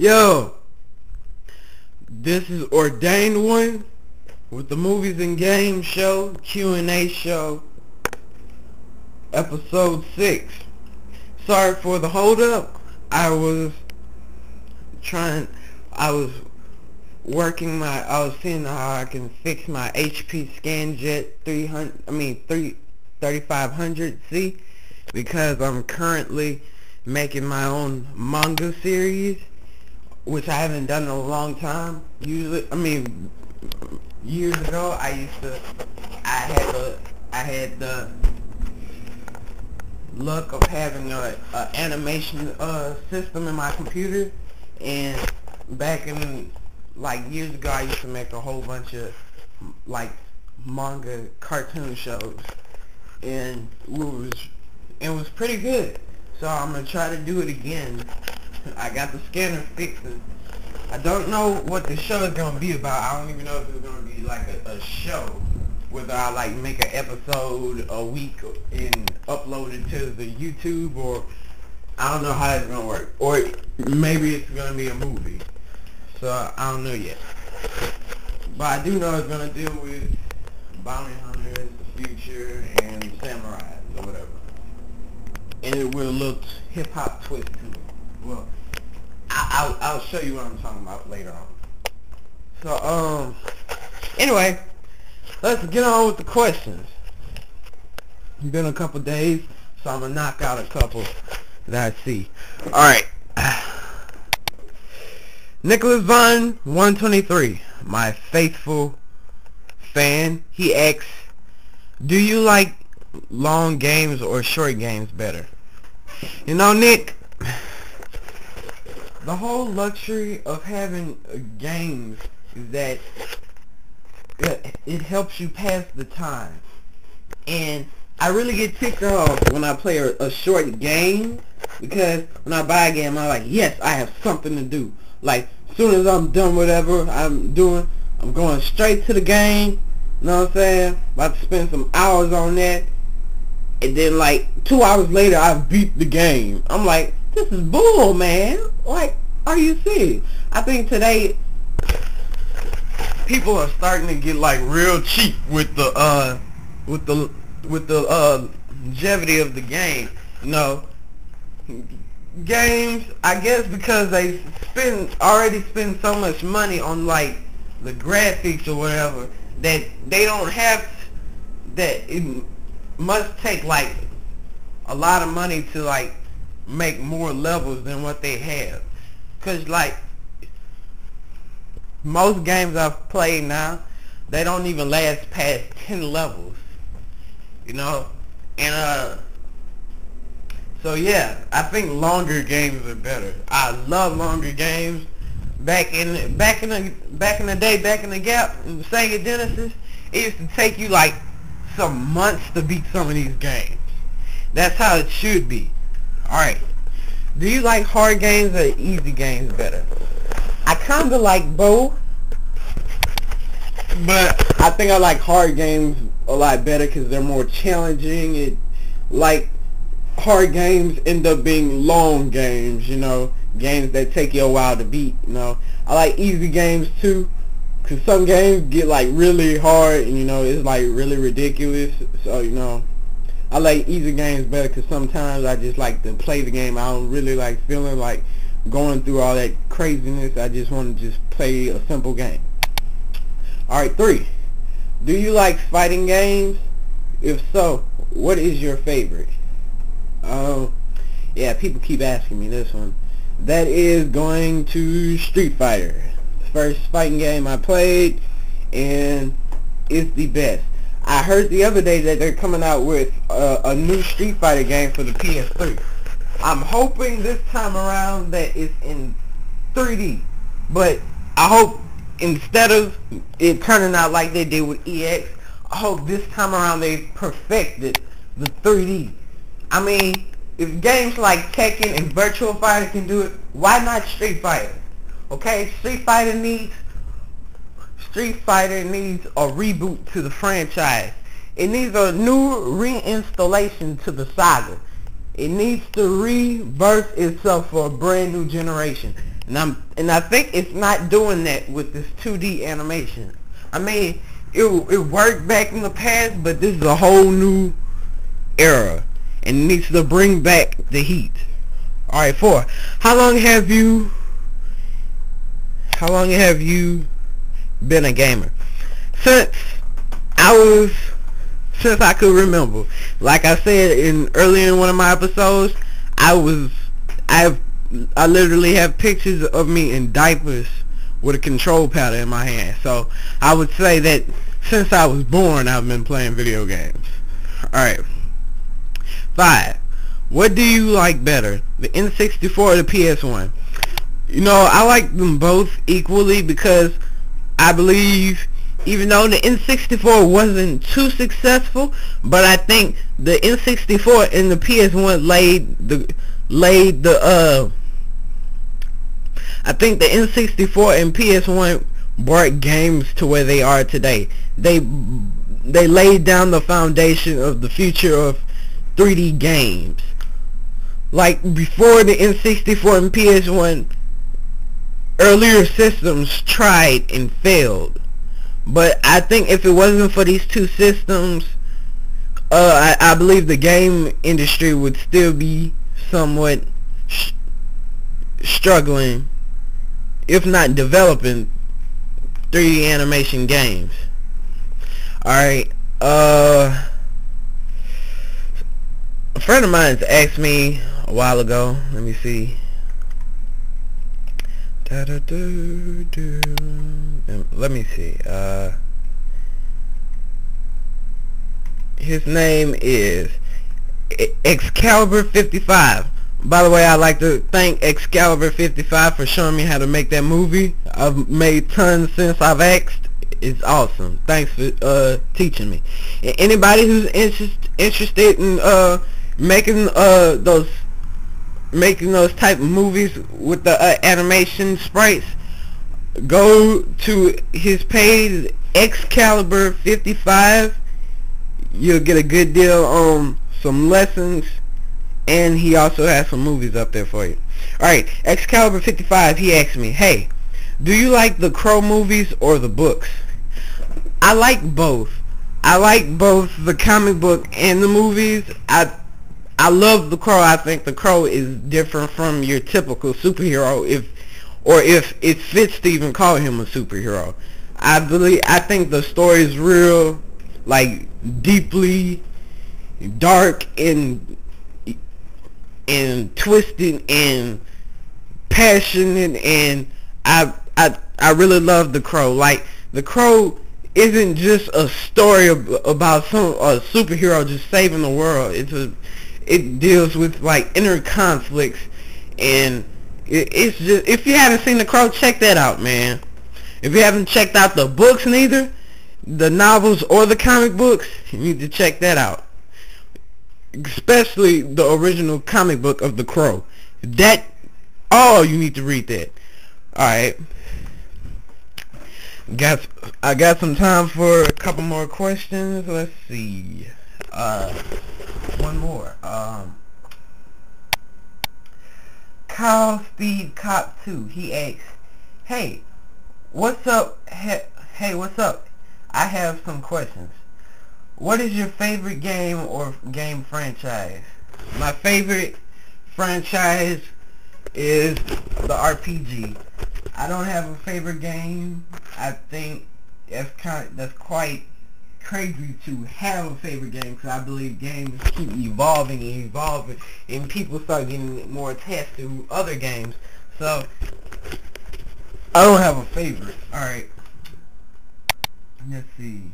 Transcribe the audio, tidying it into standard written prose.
Yo, this is Ordaned1 with the Movies and Games Show, Q and A show, episode 6. Sorry for the hold up. I was seeing how I can fix my HP ScanJet 3500C because I'm currently making my own manga series, which I haven't done in a long time. Years ago, I had the luck of having a animation system in my computer, and back in years ago, I used to make a whole bunch of manga cartoon shows, and it was pretty good. So I'm gonna try to do it again. I got the scanner fixed. I don't know what the show is gonna be about. I don't even know if it's gonna be like a show, whether I make an episode a week and upload it to the YouTube, or I don't know how it's gonna work. Or maybe it's gonna be a movie. So I don't know yet. But I do know it's gonna deal with bounty hunters, the future, and samurais or whatever. And it will look hip-hop twist to it. Well, I'll show you what I'm talking about later on. So, anyway, let's get on with the questions. It's been a couple days, so I'm gonna knock out a couple that I see. Alright. Nicholas Vaughn 123, my faithful fan, he asks, do you like long games or short games better? You know, Nick, the whole luxury of having games is that it helps you pass the time. And I really get ticked off when I play a short game, because when I buy a game, I'm like, yes, I have something to do. Like, as soon as I'm done whatever I'm doing, I'm going straight to the game. You know what I'm saying? About to spend some hours on that. And then 2 hours later, I beat the game. I'm like, this is bull, man. Are you serious? I think today people are starting to get real cheap with the longevity of the game. You know, games, I guess because they already spend so much money on the graphics or whatever, that they don't have that. It must take a lot of money to make more levels than what they have. Cause most games I've played now, they don't even last past 10 levels. You know? And so yeah, I think longer games are better. I love longer games. Back in the day, back in the gap, in the Sega Genesis, it used to take you some months to beat some of these games. That's how it should be. Alright. Do you like hard games or easy games better? I kinda like both, but I think I like hard games a lot better because they're more challenging. Hard games end up being long games, you know, games that take you a while to beat, you know. I like easy games too, because some games get really hard and, you know, it's really ridiculous. So, you know, I like easy games better because sometimes I just like to play the game. I don't really like feeling going through all that craziness. I just want to just play a simple game. Alright, 3. Do you like fighting games? If so, what is your favorite? Yeah, people keep asking me this one. That is going to Street Fighter. The first fighting game I played, and it's the best. I heard the other day that they're coming out with a new Street Fighter game for the PS3. I'm hoping this time around that it's in 3D. But I hope instead of it turning out like they did with EX, I hope this time around they perfected the 3D. I mean, if games like Tekken and Virtua Fighter can do it, why not Street Fighter? Okay, Street Fighter needs a reboot to the franchise. It needs a new reinstallation to the saga. It needs to rebirth itself for a brand new generation. and I think it's not doing that with this 2D animation. I mean, it worked back in the past, but this is a whole new era, and it needs to bring back the heat. Alright, 4. How long have you been a gamer? Since I could remember. Like I said earlier in one of my episodes, I literally have pictures of me in diapers with a control pad in my hand. So I would say that since I was born, I've been playing video games. Alright. 5. What do you like better, the N64 or the PS1? You know, I like them both equally because I believe, even though the N64 wasn't too successful, but I think the N64 and the PS1 I think the N64 and PS1 brought games to where they are today. They laid down the foundation of the future of 3D games. Like before the N64 and PS1, earlier systems tried and failed. But I think if it wasn't for these two systems, I believe the game industry would still be somewhat struggling, if not developing 3D animation games. Alright, a friend of mine asked me a while ago, let me see. Let me see. His name is Excalibur 55. By the way, I'd like to thank Excalibur 55 for showing me how to make that movie. I've made tons since I've asked. It's awesome. Thanks for teaching me. And anybody who's interested in making those type of movies with the animation sprites, go to his page, Excalibur 55. You'll get a good deal on some lessons, and he also has some movies up there for you. Alright, Excalibur 55, he asked me, hey, do you like the Crow movies or the books? I like both. I like both the comic book and the movies. I love the Crow. I think the Crow is different from your typical superhero, if it fits to even call him a superhero. I think the story is real, like, deeply dark and twisted and passionate, and I really love the Crow. Like, the Crow isn't just a story about a superhero just saving the world. It deals with like inner conflicts, and it's just, if you haven't seen the Crow, check that out, man. If you haven't checked out the books neither, the novels or the comic books, you need to check that out. Especially the original comic book of the Crow. You need to read that. Alright. I got some time for a couple more questions. Let's see. One more. Kyle Speed Cop 2. He asks, hey, what's up? Hey, what's up? I have some questions. What is your favorite game or game franchise? My favorite franchise is the RPG. I don't have a favorite game. I think that's quite crazy to have a favorite game, because I believe games keep evolving and evolving, and people start getting more attached to other games. So I don't have a favorite. Alright, let's see.